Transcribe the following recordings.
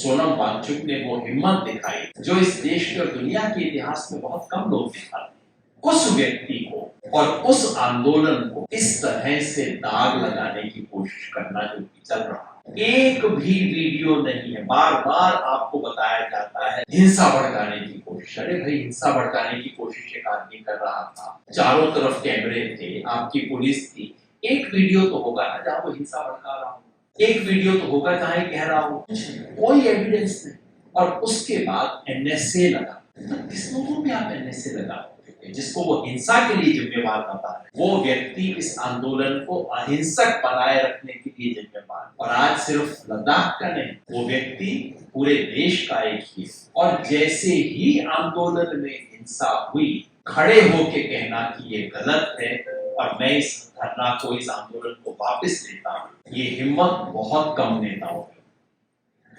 सोनम वांगचुक ने वो हिम्मत दिखाई जो इस देश के और दुनिया के इतिहास में बहुत कम लोग दिखाते। उस व्यक्ति को और उस आंदोलन को इस तरह से दाग लगाने की कोशिश करना जो चल रहा है, एक भी वीडियो नहीं है। बार बार आपको बताया जाता है हिंसा भड़काने की कोशिश। अरे भाई, हिंसा भड़काने की कोशिश एक आदमी कर रहा था, चारों तरफ कैमरे थे, आपकी पुलिस थी। एक वीडियो तो होगा ना जहां वो हिंसा भड़का रहा हो, एक वीडियो तो होगा जहां कह रहा हो, कोई एविडेंस नहीं। और उसके बाद एनएसए लगा। तो किस लोगों पे आप एनएसए लगा, जिसको वो हिंसा के लिए जिम्मेवार बता रहे, वो व्यक्ति इस आंदोलन को अहिंसक बनाए रखने के लिए जिम्मेवार। और आज सिर्फ लद्दाख का नहीं, वो व्यक्ति पूरे देश का एक ही। और जैसे ही आंदोलन में हिंसा हुई, खड़े होके कहना कि ये गलत है और मैं इस धरना को, इस आंदोलन को वापस लेता हूं, ये हिम्मत बहुत कम नेताओं की।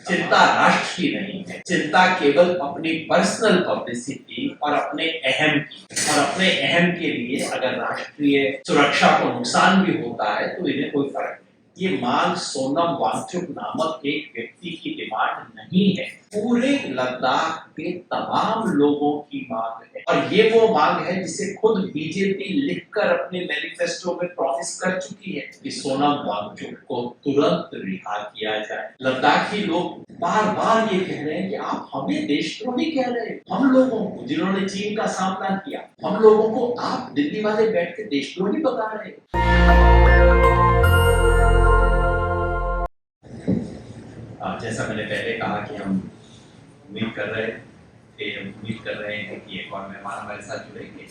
चिंता राष्ट्र की नहीं है, चिंता केवल अपनी पर्सनल पब्लिसिटी और अपने अहम की। और अपने अहम के लिए अगर राष्ट्रीय सुरक्षा को नुकसान भी होता है तो इन्हें कोई फर्क नहीं। ये मांग सोनम वांगचुक नामक एक व्यक्ति की डिमांड नहीं है, पूरे लद्दाख के तमाम लोगों की मांग है। और ये वो मांग है जिसे खुद बीजेपी लिखकर अपने मैनिफेस्टो में प्रॉमिस कर चुकी है कि सोनम वांगचुक को तुरंत रिहा किया जाए। लद्दाखी लोग बार बार ये कह रहे हैं कि आप हमें देशद्रोही कह रहे हैं। हम लोगों को, जिन्होंने चीन का सामना किया, हम लोगों को आप दिल्ली वाले बैठ के देशद्रोही बता रहे हैं। जैसा मैंने पहले कहा कि हम उम्मीद कर रहे हैं कि एक और मेहमान हमारे साथ जुड़ेंगे।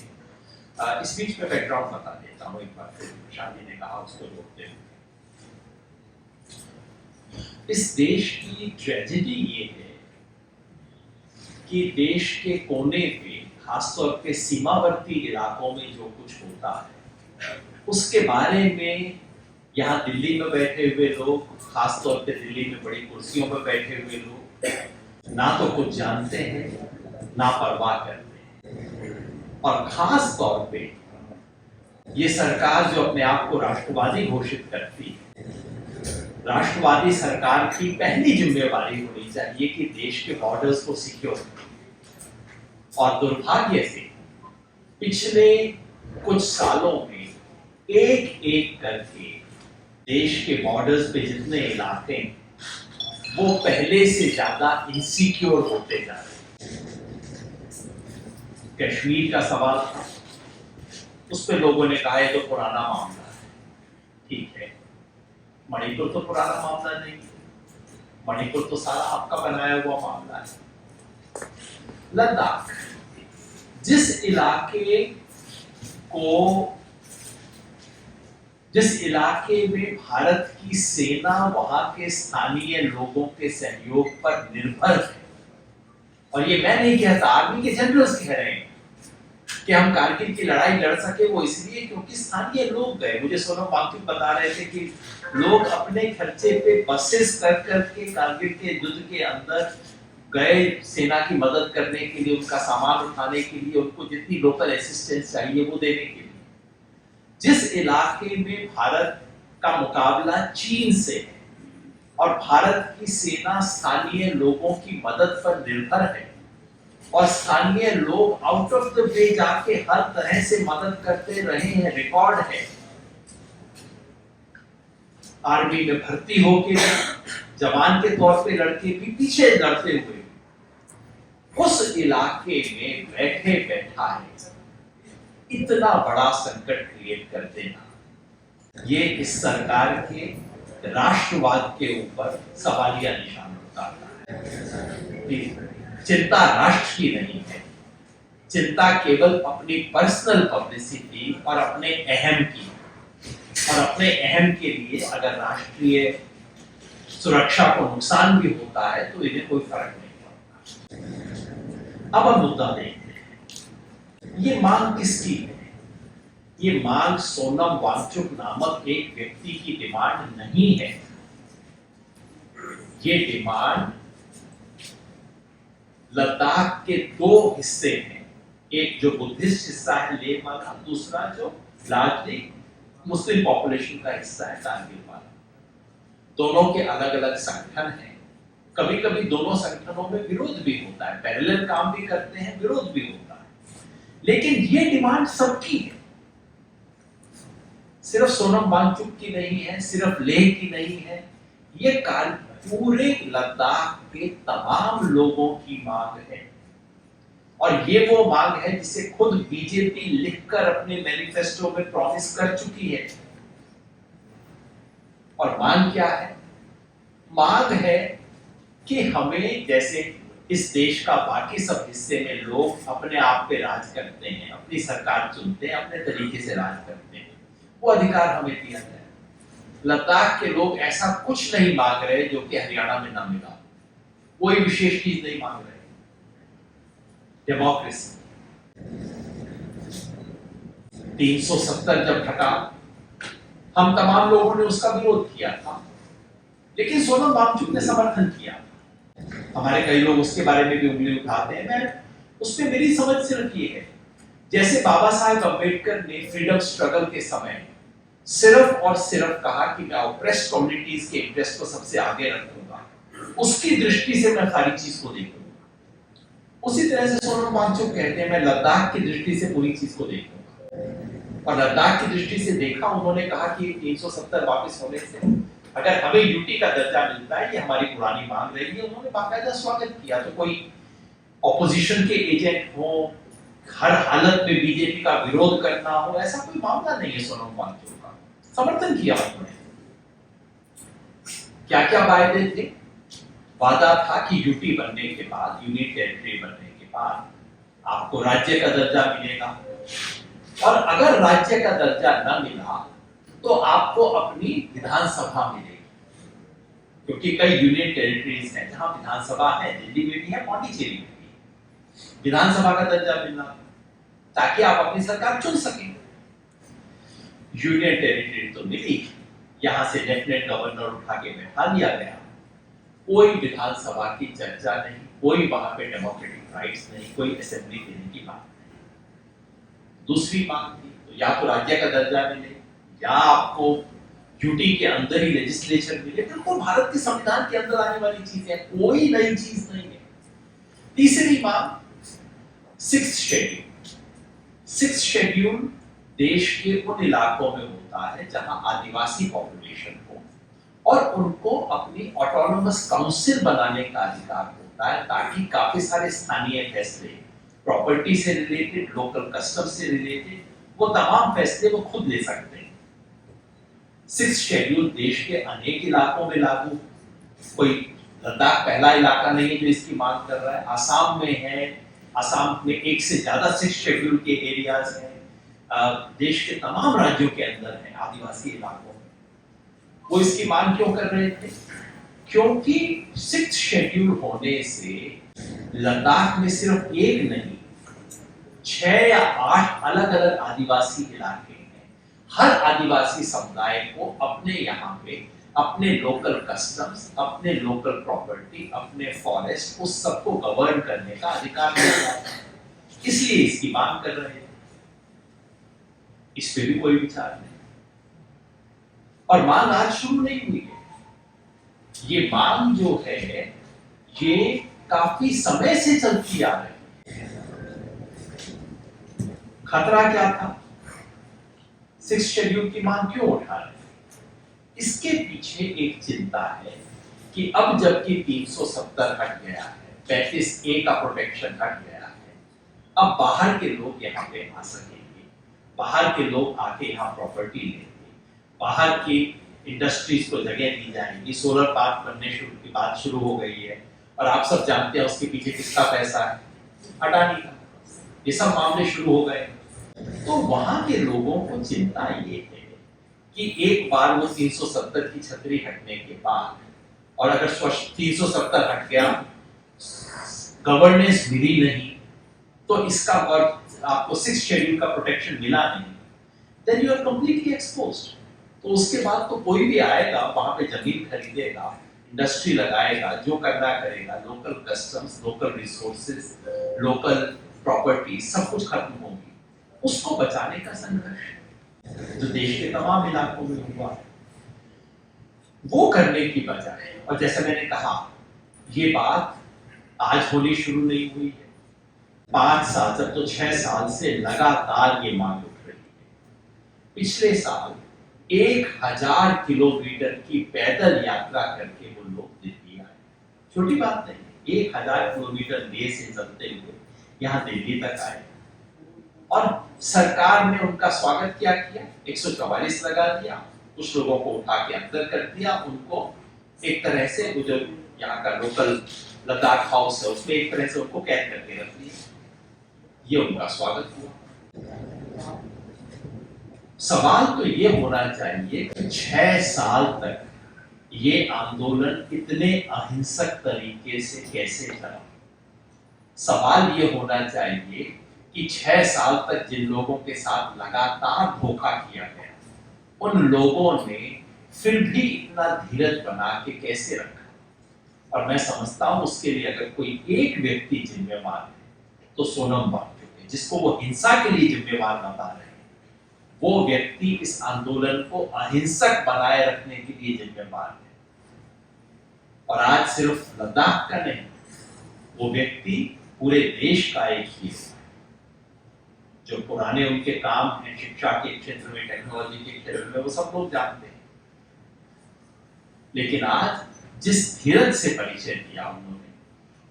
इस बीच में बैकग्राउंड बता देता हूँ एक बार फिर, शादी ने कहा उसको रोकते हुए। इस देश की ट्रेजेडी ये है कि देश के कोने पे, खासतौर पे सीमावर्ती इलाकों में जो कुछ होता है उसके बारे में यहाँ दिल्ली में बैठे हुए लोग, खासतौर पे दिल्ली में बड़ी कुर्सियों पर बैठे हुए लोग, ना तो कुछ जानते हैं ना परवाह करते हैं। और खास तौर पे ये सरकार जो अपने आप को राष्ट्रवादी घोषित करती है, राष्ट्रवादी सरकार की पहली जिम्मेवारी होनी चाहिए कि देश के बॉर्डर्स को सिक्योर करें। और दुर्भाग्य से पिछले कुछ सालों में एक एक करके देश के बॉर्डर्स पे जितने इलाके वो पहले से ज्यादा इनसिक्योर होते जा रहे हैं। कश्मीर का सवाल था, उस पे लोगों ने कहा है तो पुराना मामला है, ठीक है। मणिपुर तो पुराना मामला नहीं, मणिपुर तो सारा आपका बनाया हुआ मामला है। लद्दाख, जिस इलाके में भारत की सेना वहां के स्थानीय लोगों के सहयोग पर निर्भर है। और ये मैं नहीं कहता, आर्मी के जनरल्स कह रहे हैं कि हम कारगिल की लड़ाई लड़ सके वो इसलिए क्योंकि स्थानीय लोग गए। मुझे सोनम वांगचुक बता रहे थे कि लोग अपने खर्चे पे बसेस कर करके कारगिल के युद्ध के अंदर गए, सेना की मदद करने के लिए, उनका सामान उठाने के लिए, उनको जितनी लोकल असिस्टेंस चाहिए वो देने के लिए। जिस इलाके में भारत का मुकाबला चीन से है और भारत की सेना स्थानीय लोगों की मदद पर निर्भर है और स्थानीय लोग आउट ऑफ द वे जाके हर तरह से मदद करते रहे हैं, रिकॉर्ड है। आर्मी में भर्ती होके जवान के तौर पे लड़के भी पीछे लड़ते हुए उस इलाके में बैठे बैठा है इतना बड़ा संकट क्रिएट कर देना, ये इस सरकार के राष्ट्रवाद के ऊपर सवालिया निशान उतारता है। चिंता राष्ट्र की नहीं है, चिंता केवल अपनी पर्सनल पब्लिसिटी और अपने अहम की। और अपने अहम के लिए अगर राष्ट्रीय सुरक्षा को नुकसान भी होता है तो इन्हें कोई फर्क नहीं पड़ता। अब हम मुद्दा देखते हैं, ये मांग किसकी है? ये मांग सोनम वांगचुक नामक एक व्यक्ति की डिमांड नहीं है। ये डिमांड लद्दाख के दो हिस्से हैं, एक जो बुद्धिस्ट हिस्सा है लेह वाला, दूसरा जो लार्जली मुस्लिम पॉपुलेशन का हिस्सा है कारगिल वाला। दोनों के अलग अलग संगठन हैं, कभी कभी दोनों संगठनों में विरोध भी होता है, पैरेलल काम भी करते हैं, विरोध भी होता है, लेकिन ये डिमांड सबकी है, सिर्फ सोनम वांगचुक की नहीं है, सिर्फ लेह की नहीं है, ये पूरे लद्दाख के तमाम लोगों की मांग है। और ये वो मांग है जिसे खुद बीजेपी लिखकर अपने मैनिफेस्टो में प्रॉमिस कर चुकी है। और मांग क्या है? मांग है कि हमें, जैसे इस देश का बाकी सब हिस्से में लोग अपने आप पे राज करते हैं, अपनी सरकार चुनते हैं, अपने तरीके से राज करते हैं, वो अधिकार हमें दिया जाए। लद्दाख के लोग ऐसा कुछ नहीं मांग रहे जो कि हरियाणा में ना मिला, कोई विशेष चीज नहीं मांग रहे। डेमोक्रेसी 370 जब हटा, हम तमाम लोगों ने उसका विरोध किया था, लेकिन सोनम वांगचुक ने समर्थन किया। हमारे कई लोग उसके बारे में भी उंगली उठाते हैं, मैं उसमें मेरी समझ सिर्फ ये है, जैसे बाबा साहेब अम्बेडकर ने फ्रीडम स्ट्रगल के समय सिर्फ और सिर्फ कहा कि मैं ऑप्रेस्ड कम्युनिटीज के इंटरेस्ट को सबसे आगे रखूंगा, उसकी दृष्टि से मैं सारी चीज को देखूंगा, उसी तरह से सोनम वांगचुक कहते हैं मैं लद्दाख की दृष्टि से पूरी चीज को देखूंगा। और लद्दाख की दृष्टि से देखा, उन्होंने कहा कि 370 वापस होने से अगर हमें यूटी का दर्जा मिलता है, ये हमारी पुरानी मांग रही है, उन्होंने बाकायदा स्वागत किया। तो कोई ऑपोजिशन के एजेंट हो, हर हालत में बीजेपी का विरोध करना हो, ऐसा कोई मामला नहीं है सोनम वांगचुक का, समर्थन किया उन्होंने। क्या क्या वायदे थे? वादा था कि यूटी बनने के बाद, यूनियन टेरिटरी बनने के बाद आपको राज्य का दर्जा मिलेगा, और अगर राज्य का दर्जा न मिला तो आपको अपनी विधानसभा मिलेगी, क्योंकि कई यूनियन टेरिटरीज हैं जहां विधानसभा है, दिल्ली में भी है, पौंडीचेरी में भी। विधानसभा का दर्जा मिलना ताकि आप अपनी सरकार चुन सकें। यूनियन टेरिटरी तो मिली, यहां से लेफ्टिनेंट गवर्नर उठा के बैठा दिया गया, कोई विधानसभा की चर्चा नहीं, कोई वहां पे डेमोक्रेटिक राइट्स नहीं, कोई असेंबली देने की बात नहीं। दूसरी मांग थी तो या तो राज्य का दर्जा मिले या आपको यूटी के अंदर ही लेजिस्लेचर मिले, बिल्कुल भारत के संविधान के अंदर आने वाली चीज है, कोई नई चीज नहीं है। तीसरी मांग 6th शेड्यूल। 6th शेड्यूल देश के उन इलाकों में होता है जहां आदिवासी पॉपुलेशन हो और उनको अपनी ऑटोनोमस काउंसिल बनाने का अधिकार होता है, ताकि काफी सारे स्थानीय फैसले, प्रॉपर्टी से रिलेटेड, लोकल कस्टम से रिलेटेड, वो तमाम फैसले वो खुद ले सकते हैं। 6th शेड्यूल देश के अनेक इलाकों में लागू, कोई लद्दाख पहला इलाका नहीं है जो इसकी मांग कर रहा है, आसाम में है, आसाम में एक से ज्यादा 6th शेड्यूल के एरियाज हैं, देश के तमाम राज्यों के अंदर है आदिवासी इलाकों में। वो इसकी मांग क्यों कर रहे थे? क्योंकि 6th शेड्यूल होने से लद्दाख में सिर्फ एक नहीं, 6 या 8 अलग अलग आदिवासी इलाके हैं। हर आदिवासी समुदाय को अपने यहाँ पे अपने लोकल कस्टम्स, अपने लोकल प्रॉपर्टी, अपने फॉरेस्ट, उस सबको गवर्न करने का अधिकार मिलता है, इसलिए इसकी मांग कर रहे हैं। इस पे भी कोई विचार नहीं, और मांग आज शुरू नहीं हुई है। ये मांग जो है ये काफी समय से चलती आ रही है। खतरा क्या था? 6th शेड्यूल की मांग क्यों उठा रहे? इसके पीछे एक चिंता है कि अब जबकि 370 हट गया है, 35A का प्रोटेक्शन हट गया है, अब बाहर के लोग यहाँ पे आ सकेंगे, बाहर के लोग आके यहाँ प्रॉपर्टी लेंगे, बाहर की इंडस्ट्रीज को जगह दी जाएगी, सोलर पार्क बनने की बात शुरू हो गई है, और आप सब जानते हैं उसके पीछे किसका पैसा है, अडानी का। ये सब मामले शुरू हो गए, तो वहां के लोगों को चिंता ये है कि एक बार वो 370 की छतरी हटने के बाद, और अगर 370 हट गया, गवर्नेंस मिली नहीं, तो इसका अर्थ आपको 6th शेड्यूल का प्रोटेक्शन मिला नहीं, then you are completely exposed. तो उसके बाद तो कोई भी आएगा, वहां पे जमीन खरीदेगा, इंडस्ट्री लगाएगा, जो करना करेगा, local customs, local resources, local property सब कुछ खत्म होगी। उसको बचाने का संघर्ष जो देश के तमाम इलाकों में हुआ, वो करने की बजाय, और जैसे मैंने कहा ये बात आज होनी शुरू नहीं हुई है। 5 साल तक तो 6 साल से लगातार ये मांग उठ रही है। पिछले साल 1000 किलोमीटर की पैदल यात्रा करके वो लोग दिल्ली आए। छोटी बात नहीं है, 1000 किलोमीटर लेह से चलते हुए यहाँ दिल्ली तक आए और सरकार ने उनका स्वागत क्या किया, 144 लगा दिया, कुछ लोगों को उठा के अंदर कर दिया, उनको एक तरह से वो जो यहाँ का लोकल लद्दाख हाउस है उसमें एक तरह से उनको कैद करके रख दिया। ये उनका स्वागत हुआ। सवाल तो ये होना चाहिए कि 6 साल तक ये आंदोलन इतने अहिंसक तरीके से कैसे चला। सवाल ये होना चाहिए कि 6 साल तक जिन लोगों के साथ लगातार धोखा किया गया, उन लोगों ने फिर भी इतना धीरज बना के कैसे रखा। और मैं समझता हूं उसके लिए अगर कोई एक व्यक्ति जिम्मेवार है तो सोनम वांगचुक है, जिसको वो हिंसा के लिए जिम्मेवार बता रहे हैं। वो व्यक्ति इस आंदोलन को अहिंसक बनाए रखने के लिए जिम्मेवार है। और आज सिर्फ लद्दाख का नहीं, वो व्यक्ति पूरे देश का एक ही है। जो पुराने उनके काम हैं शिक्षा के क्षेत्र में, टेक्नोलॉजी के क्षेत्र में, वो सब लोग जानते हैं। लेकिन आज जिस धीरज से परिचय दिया उन्होंने,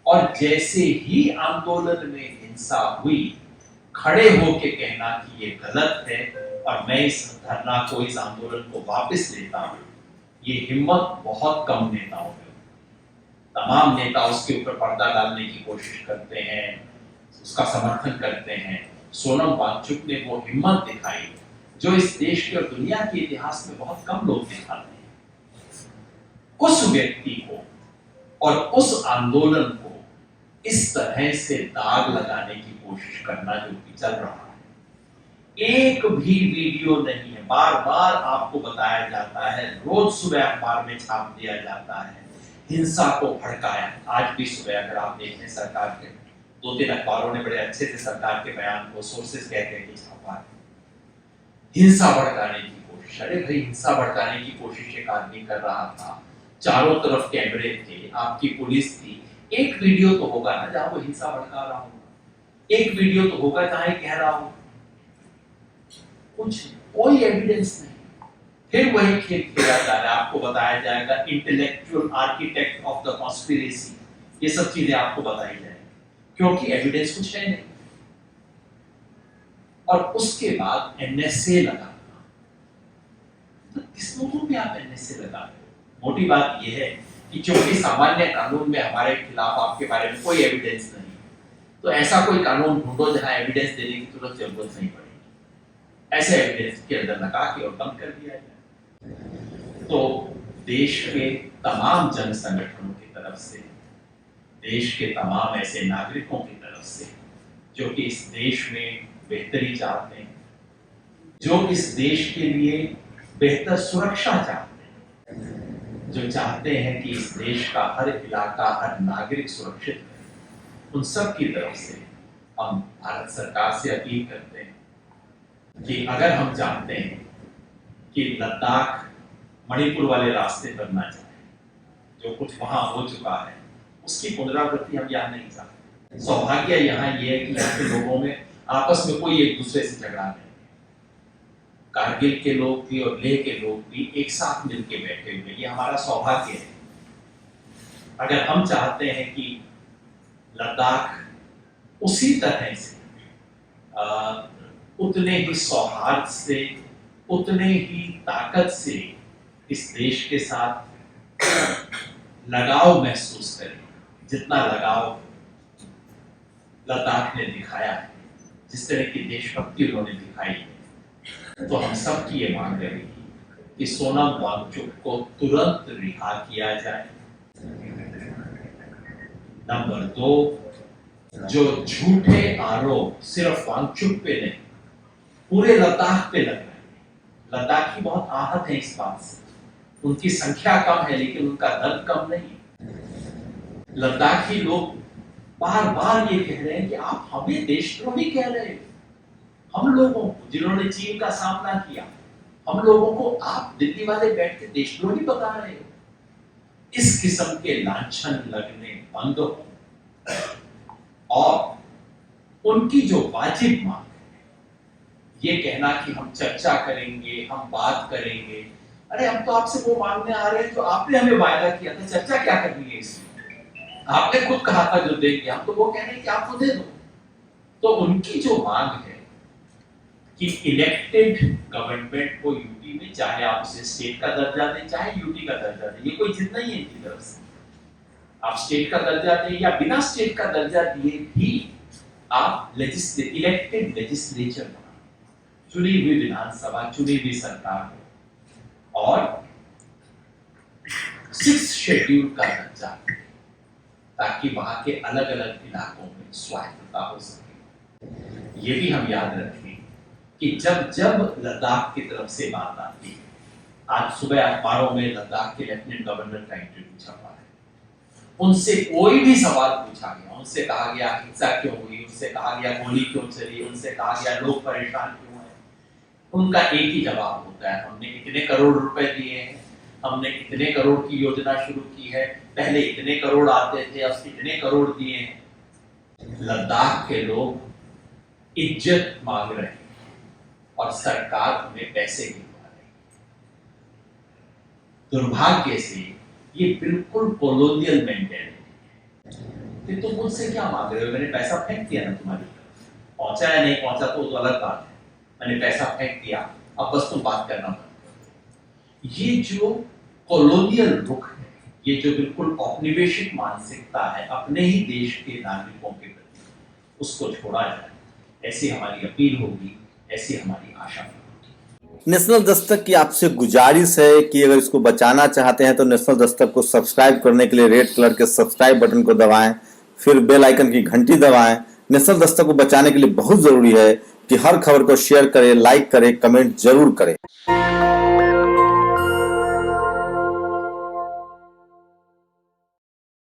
और जैसे ही आंदोलन में हिंसा हुई, खड़े होके कहना कि ये गलत है और मैं इस धरना को, इस आंदोलन को वापस लेता हूं, ये हिम्मत बहुत कम नेताओं में। तमाम नेता उसके ऊपर पर्दा डालने की कोशिश करते हैं, उसका समर्थन करते हैं। सोनम वांगचुक ने वो हिम्मत दिखाई जो इस देश के और दुनिया के इतिहास में बहुत कम लोग दिखाते हैं। उस व्यक्ति को और उस आंदोलन को इस तरह से दाग लगाने की कोशिश करना जो कि चल रहा है, एक भी वीडियो नहीं है। बार बार आपको बताया जाता है, रोज सुबह अखबार में छाप दिया जाता है, हिंसा को भड़काया। आज भी सुबह अगर आप देखें, सरकार के 2-3 अखबारों ने बड़े अच्छे से सरकार के बयान को सोर्सेस कह के छापा है। हिंसा भड़काने की कोशिश। अरे भाई, हिंसा भड़काने की कोशिश एक आदमी कर रहा था, चारों तरफ कैमरे थे, आपकी पुलिस थी। एक वीडियो तो होगा ना जहां वो हिंसा भड़का रहा होगा, एक वीडियो तो होगा जहां कह रहा हो। कुछ कोई एविडेंस नहीं। फिर वही खेल खेला जा रहा है। आपको बताया जाएगा intellectual architect of the conspiracy, ये सब चीजें आपको बताई जाएगी, क्योंकि एविडेंस कुछ है नहीं। और उसके बाद एनएसए लगाना, तो किस मुद्दों पे आप एनएसए लगा रहे हो? मोटी बात यह है कि क्योंकि सामान्य कानून में हमारे खिलाफ आपके बारे में कोई एविडेंस नहीं, तो ऐसा कोई कानून ढूंढो जहां एविडेंस देने की तुरंत जरूरत नहीं पड़ेगी। ऐसे एविडेंस के अंदर लगा के और बंद कर दिया जाए। तो देश के तमाम जन संगठनों की तरफ से, देश के तमाम ऐसे नागरिकों की तरफ से जो कि इस देश में बेहतरी चाहते हैं, जो इस देश के लिए बेहतर सुरक्षा चाहते हैं, जो चाहते हैं कि इस देश का हर इलाका, हर नागरिक सुरक्षित रहे, उन सब की तरफ से हम भारत सरकार से अपील करते हैं कि अगर हम चाहते हैं कि लद्दाख मणिपुर वाले रास्ते पर ना जाए, जो कुछ वहां हो चुका है उसकी पुनरावृत्ति हम यहाँ नहीं चाहते। सौभाग्य यहाँ ये है कि यहाँ के लोगों में आपस में कोई एक दूसरे से झगड़ा नहीं। कारगिल के लोग भी और लेह के लोग भी एक साथ मिलके बैठे हुए, ये हमारा सौभाग्य है। अगर हम चाहते हैं कि लद्दाख उसी तरह से उतने ही सौहार्द से, उतने ही ताकत से इस देश के साथ लगाव महसूस करें जितना लगाव लद्दाख ने दिखाया है, जिस तरह की देशभक्ति उन्होंने दिखाई है, तो हम सब की ये मांग रहेगी कि सोनम वांगचुक को तुरंत रिहा किया जाए। नंबर 2, जो झूठे आरोप सिर्फ वांगचुक पे नहीं, पूरे लद्दाख पे लग रहे हैं। लद्दाखी बहुत आहत है इस बात से, उनकी संख्या कम है लेकिन उनका दर्द कम नहीं है। लद्दाखी लोग बार बार ये कह रहे हैं कि आप हमें देशद्रोही कह रहे हो। हम लोगों को, जिन्होंने चीन का सामना किया, हम लोगों को आप दिल्ली वाले बैठ के देशद्रोही बता रहे हो। इस किस्म के लांछन लगने बंद हो और उनकी जो वाजिब मांग है, ये कहना कि हम चर्चा करेंगे, हम बात करेंगे, अरे हम तो आपसे वो मांगने आ रहे हैं जो आपने हमें वायदा किया था, चर्चा क्या करनी है इसमें? आपने खुद कहा था जो देंगे, हम तो वो कह रहे हैं कि आपको दे दो। तो उनकी जो मांग है कि इलेक्टेड गवर्नमेंट को यूपी में, चाहे आप उसे स्टेट का दर्जा दें चाहे यूटी का दर्जा दें, ये कोई जिद नहीं है इनकी तरफ से। आप स्टेट का दर्जा दें या बिना स्टेट का दर्जा दिए भी आप इलेक्टेड लेजिस्लेचर बनाओ, चुनी हुई विधानसभा, चुनी हुई सरकार हो, और 6 शेड्यूल का दर्जा, ताकि वहां के अलग अलग इलाकों में स्वायत्तता हो सके। ये भी हम याद रखें कि जब जब लद्दाख की तरफ से बात आती है, आज सुबह अखबारों में लद्दाख के लेफ्टिनेंट गवर्नर का इंटरव्यू छपा है, उनसे कोई भी सवाल पूछा गया, उनसे कहा गया हिंसा क्यों हुई, उनसे कहा गया गोली क्यों चली, उनसे कहा गया लोग परेशान क्यों हैं, उनका एक ही जवाब होता है, हमने इतने करोड़ रुपए दिए हैं, हमने इतने करोड़ की योजना शुरू की है, पहले इतने करोड़ आते थे, अब इतने करोड़ दिए हैं। लद्दाख के लोग इज्जत मांग रहे हैं और सरकार उन्हें पैसे गिरवा रही है। दुर्भाग्य से ये बिल्कुल कॉलोनियल मेंटेलिटी है। तुम मुझसे क्या मांग रहे हो? मैंने पैसा फेंक दिया ना तुम्हारी तरफ, पहुंचा या नहीं पहुंचा तो अलग बात है, मैंने पैसा फेंक दिया, अब बस तुम बात करना बंद करो। ये जो कॉलोनियल रुख है, ये जो बिल्कुल औपनिवेशिक मानसिकता है अपने ही देश के नागरिकों के प्रति, उसको छोड़ा जाए, ऐसी हमारी अपील होगी, ऐसी हमारी आशा होगी। नेशनल दस्तक की आपसे गुजारिश है कि अगर इसको बचाना चाहते हैं तो नेशनल दस्तक को सब्सक्राइब करने के लिए रेड कलर के सब्सक्राइब बटन को दबाएं, फिर बेल आइकन की घंटी दबाएं। नेशनल दस्तक को बचाने के लिए बहुत जरूरी है कि हर खबर को शेयर करें, लाइक करें, कमेंट जरूर करें।